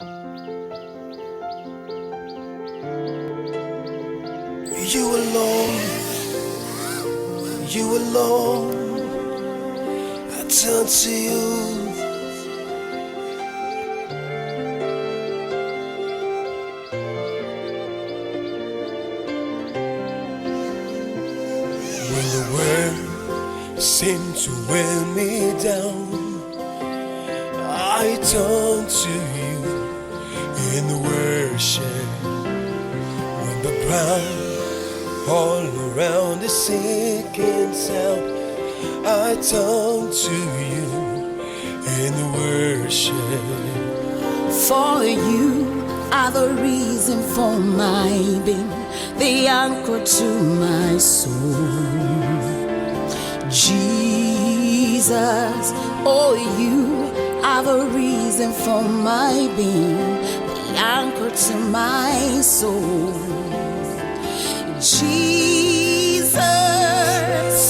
You alone, you alone, I turn to you. When the world seemed to wear me down, I turn to you in worship. When the ground all around is sinking sound, I turn to you in worship. For you are the reason for my being, the anchor to my soul. Jesus, oh, you are the reason for my being, the anchor to my soul. Jesus,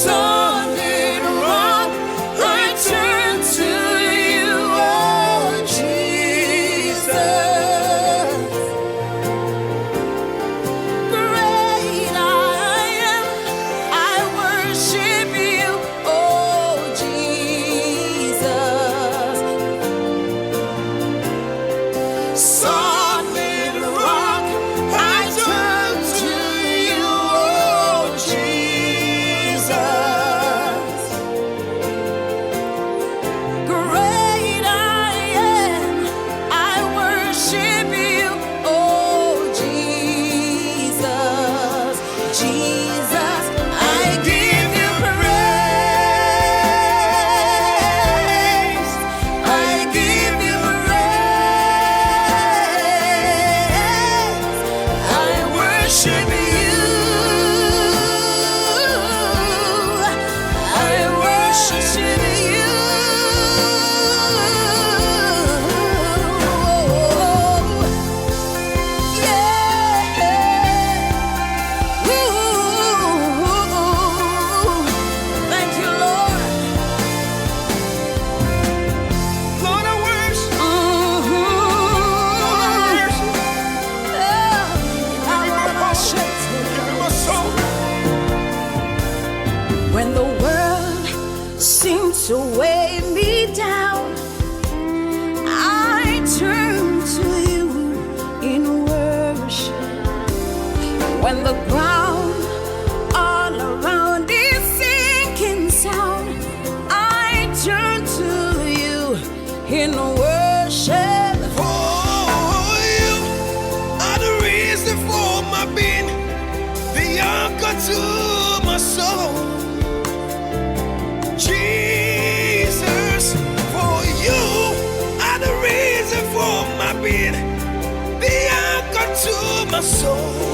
solid rock, I turn to you, oh Jesus. Great I am, I worship you, oh Jesus. Solid rock, I turn to you, oh Jesus. Great I am, I worship you, oh Jesus. Jesus, I give you praise. I give you praise. I worship you. I worship you. Yeah. Ooh. Thank you, Lord. Lord, I worship. Give me my soul. When the world seemed to weigh me down, I turn to you in worship. When the ground all around is sinking sound, I turn to you in worship. Oh, you are the reason for my being, the anchor to my soul. Jesus, for you are the reason for my being, the anchor to my soul.